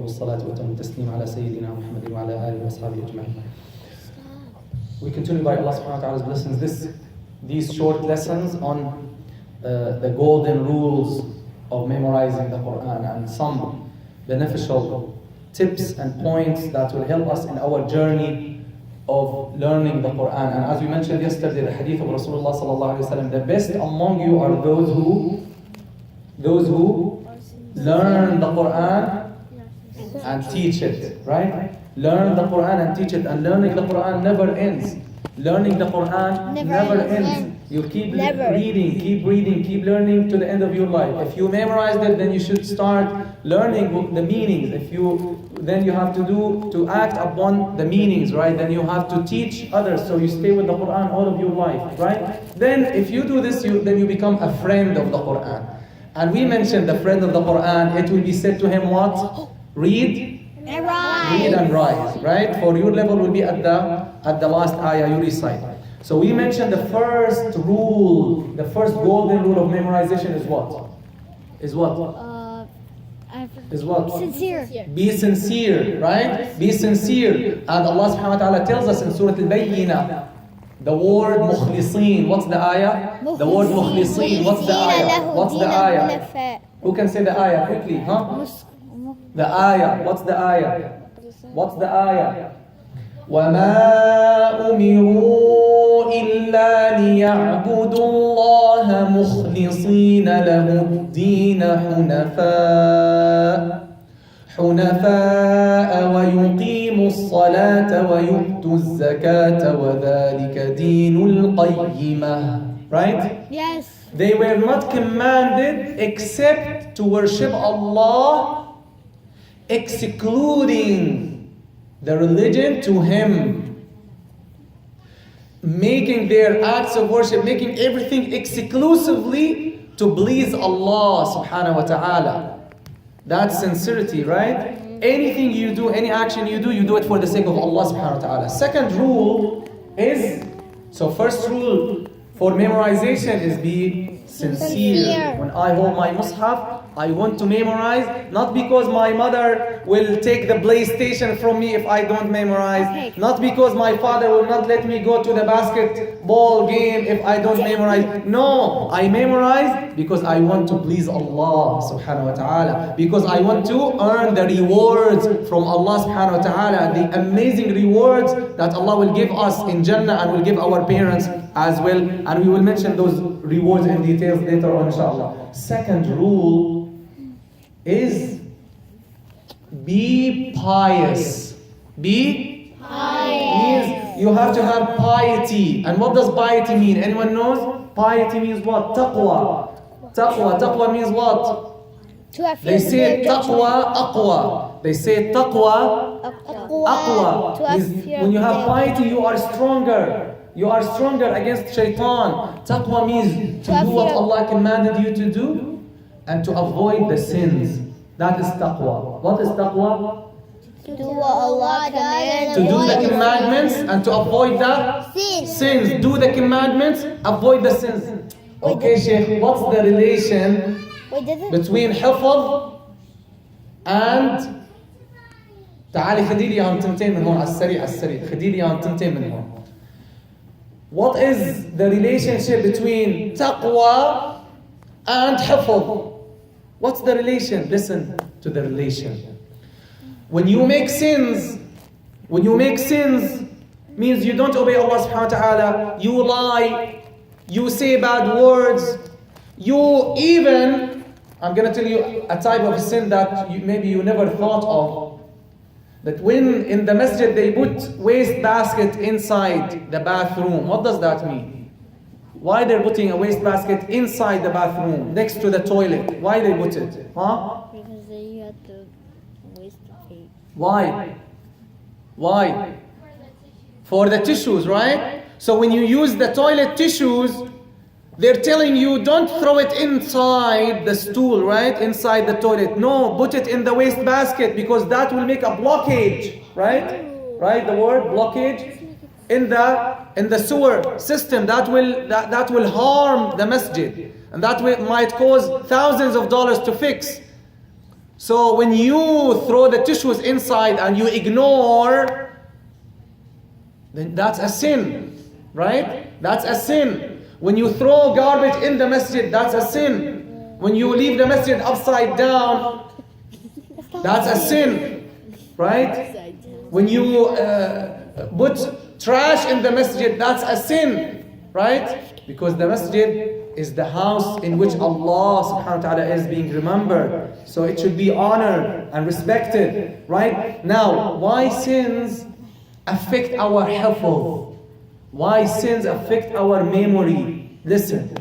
وأفضل الصلاة وأتم التسليم على سيدنا محمد وعلى آله وأصحابه أجمعين. We continue by Allah subhanahu wa ta'ala's blessings these short lessons on the golden rules of memorizing the Qur'an and some beneficial tips and points that will help us in our journey of learning the Qur'an. And as we mentioned yesterday, the hadith of Rasulullah sallallahu alaihi wasallam, the best among you are those who learn the Qur'an and teach it, right? Learn the Qur'an and teach it, and learning the Qur'an never ends. Learning the Qur'an never ends. You keep reading, keep learning to the end of your life. If you memorized it, then you should start learning the meanings. Then you have to act upon the meanings, right? Then you have to teach others, so you stay with the Qur'an all of your life, right? Then if you do this, then you become a friend of the Qur'an. And we mentioned the friend of the Qur'an, it will be said to him what? Read and write, right? For your level will be at the last ayah you recite. So we mentioned the first rule, the first golden rule of memorization is what? Is what? Sincere. Be sincere, right? Be sincere. And Allah subhanahu wa ta'ala tells us in Surah Al-Bayyinah, the word mukhlisin. What's the ayah? The word mukhlisin. What's the ayah? What's the ayah? Who can say the ayah quickly? Huh? The ayah. What's the ayah? What's the ayah? وَمَا أُمِرُوا إِلَّا لِيَعْبُدُوا اللَّهَ مُخْلِصِينَ لَهُ الدِّينَ حُنَفَاءَ وَيُقِيمُوا الصَّلَاةَ وَيُؤْتُوا الزَّكَاةَ وَذَلِكَ دِينُ الْقَيِّمَةِ. Right? Yes. They were not commanded except to worship Allah, excluding the religion to Him, making their acts of worship, making everything exclusively to please Allah subhanahu wa ta'ala. That's sincerity, right? Anything you do, any action you do it for the sake of Allah subhanahu wa ta'ala. Second rule is, so first rule for memorization is be sincere. When I hold my mushaf, I want to memorize, not because my mother will take the PlayStation from me if I don't memorize, not because my father will not let me go to the basketball game if I don't memorize. No, I memorize because I want to please Allah subhanahu wa ta'ala, because I want to earn the rewards from Allah subhanahu wa ta'ala, the amazing rewards that Allah will give us in Jannah and will give our parents as well, and we will mention those rewards in details later on inshallah. Second rule is be pious. Be pious means you have to have piety. And what does piety mean? Anyone knows? Piety means what? Taqwa. Taqwa means what? They say taqwa aqwa. They say taqwa aqwa. When you have piety, you are stronger. You are stronger against shaitan. Taqwa means to do what Allah commanded you to do and to avoid the sins. That is taqwa. What is taqwa? To do what Allah commanded. To do the commandments and to avoid the sins. Do the commandments, avoid the sins. Okay, Sheikh, what's the relation between حفظ and تعالي خدي لي اياهم تنتين من هون على السريع خدي لي اياهم تنتين من هون. What is the relationship between taqwa and حفظ? What's the relation? Listen to the relation. When you make sins means you don't obey Allah subhanahu wa ta'ala, you lie, you say bad words, you even, I'm going to tell you a type of sin that maybe you never thought of. That when in the masjid they put waste basket inside the bathroom. What does that mean? Why they're putting a waste basket inside the bathroom, next to the toilet? Why they put it? Huh? Because they had to waste the paper. Why? For the tissues, right? So when you use the toilet tissues, they're telling you don't throw it inside the stool, right? Inside the toilet. No, put it in the waste basket because that will make a blockage, right? Right, the word blockage in the sewer system that will harm the masjid, and that might cause thousands of dollars to fix. So when you throw the tissues inside and you ignore, then that's a sin, right? That's a sin. When you throw garbage in the masjid, that's a sin. When you leave the masjid upside down, that's a sin, right? When you put trash in the masjid, that's a sin, right? Because the masjid is the house in which Allah subhanahu wa ta'ala is being remembered. So it should be honored and respected, right? Now, why sins affect our health? Why sins affect our memory? Listen,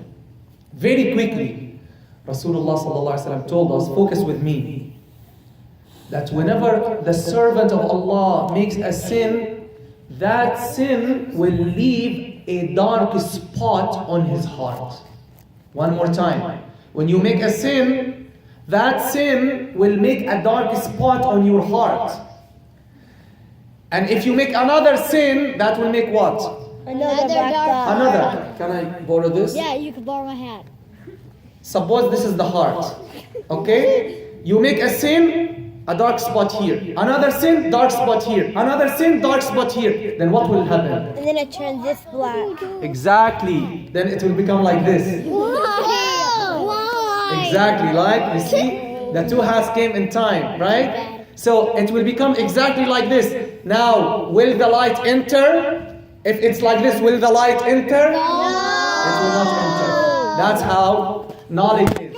very quickly, Rasulullah sallallahu alaihi wasallam told us, focus with me, that whenever the servant of Allah makes a sin, that sin will leave a dark spot on his heart. One more time. When you make a sin, that sin will make a dark spot on your heart. And if you make another sin, that will make what? Another dark. Another. Can I borrow this? Yeah, you can borrow my hat. Suppose this is the heart. Okay? You make a sin, a dark spot here. Another sin, dark spot here. Another sin, dark spot here. Then what will happen? And then it turns this black. Exactly. Then it will become like this. Why? Exactly, like, you see? The two hats came in time, right? So it will become exactly like this. Now, will the light enter? If it's like this, will the light enter? No. It will not enter. That's how knowledge is.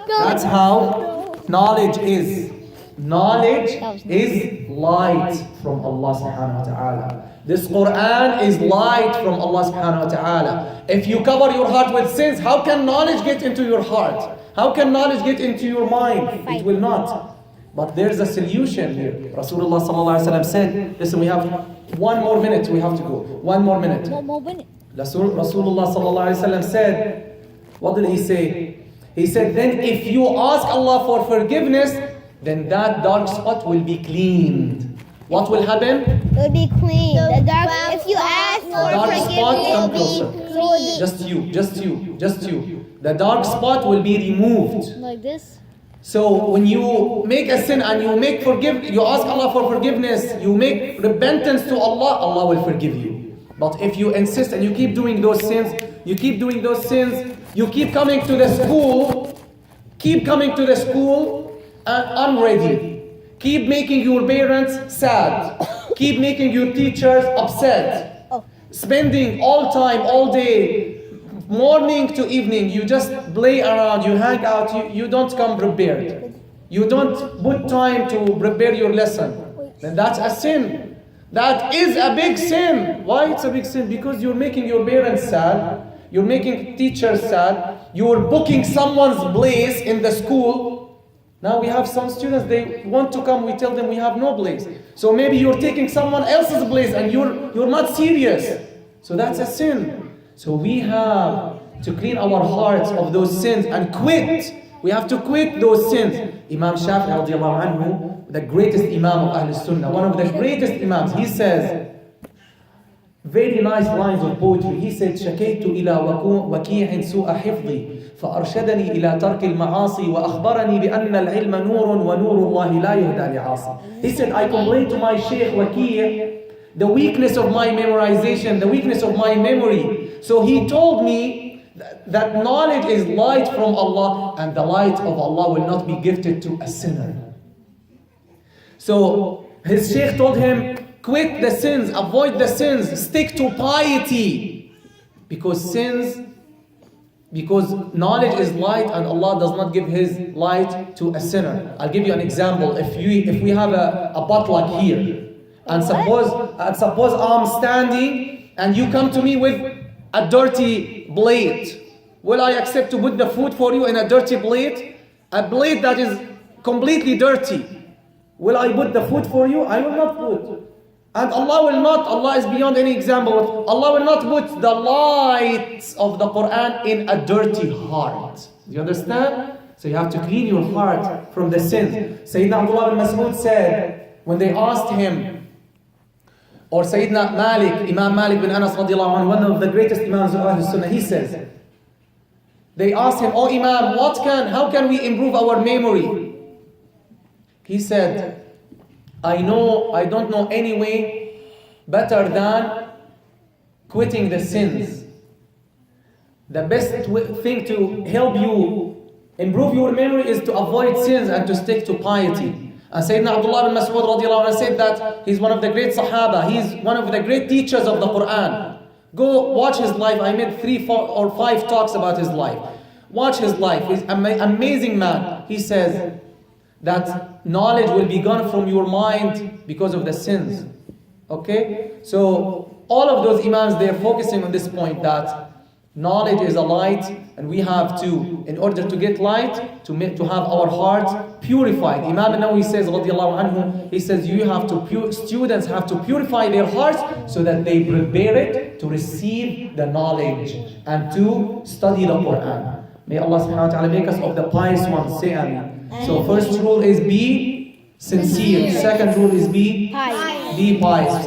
That's how knowledge is. Knowledge is light from Allah subhanahu wa ta'ala. This Qur'an is light from Allah subhanahu wa ta'ala. If you cover your heart with sins, how can knowledge get into your heart? How can knowledge get into your mind? It will not. But there's a solution here. Rasulullah sallallahu alaihi wasallam said, listen, we have 1 more minute, we have to go. 1 more minute. 1 more minute. Rasulullah sallallahu alaihi wasallam said, what did he say? He said, then if you ask Allah for forgiveness, then that dark spot will be cleaned. What will happen? It will be clean. The dark, if you ask The for dark spot, forgiveness, come it will closer. be clean. Just you. The dark spot will be removed. Like this? So when you make a sin and you you ask Allah for forgiveness, you make repentance to Allah, Allah will forgive you. But if you insist and you keep doing those sins, you keep coming to the school, unready. Keep making your parents sad. Keep making your teachers upset. Spending all time, all day, morning to evening, you just play around, you hang out, you don't come prepared. You don't put time to prepare your lesson. Then that's a sin. That is a big sin. Why it's a big sin? Because you're making your parents sad, you're making teachers sad, you're booking someone's place in the school. Now we have some students, they want to come, we tell them we have no place. So maybe you're taking someone else's place and you're not serious. So that's a sin. So we have to clean our hearts of those sins and quit. We have to quit those sins. Imam Shafi'i radiallahu anhu, the greatest Imam of Ahl Sunnah, one of the greatest Imams, he says, very nice lines of poetry. He said, شكيت إلى وكيع سوء حفظي فأرشدني إلى ترك المعاصي وأخبرني بأن العلم نور ونور الله لا يهدى لعاصي. He said, I complained to my Sheikh Waki' the weakness of my memorization, the weakness of my memory. So he told me that knowledge is light from Allah, and the light of Allah will not be gifted to a sinner. So his Sheikh told him, quit the sins, avoid the sins, stick to piety. Because knowledge is light and Allah does not give His light to a sinner. I'll give you an example. If we have a potluck here, and suppose I'm standing and you come to me with a dirty plate, will I accept to put the food for you in a dirty plate? A plate that is completely dirty. Will I put the food for you? I will not put. And Allah is beyond any example. Allah will not put the light of the Qur'an in a dirty heart. Do you understand? So you have to clean your heart from the sins. Sayyidina Abdullah bin Mas'ud said, when they asked him, or Sayyidina Malik, Imam Malik bin Anas radiallahu anhu, one of the greatest Imams of Ahl Sunnah, he says, they asked him, oh Imam, how can we improve our memory? he said, I don't know any way better than quitting the sins. The best thing to help you improve your memory is to avoid sins and to stick to piety. And Sayyidina Abdullah bin Mas'ud radiallahu anhu said that he's one of the great Sahaba. He's one of the great teachers of the Qur'an. Go watch his life. I made 3, 4, or 5 talks about his life. Watch his life. He's an amazing man. He says that knowledge will be gone from your mind because of the sins. Okay? So all of those imams, they're focusing on this point that knowledge is a light, and we have to, in order to get light, to have our heart purified. Imam Nawawi says, radiallahu anhu, he says students have to purify their hearts so that they prepare it to receive the knowledge and to study the Qur'an. May Allah subhanahu wa ta'ala make us of the pious ones. Say Ameen. So first rule is be sincere. Second rule is be pious.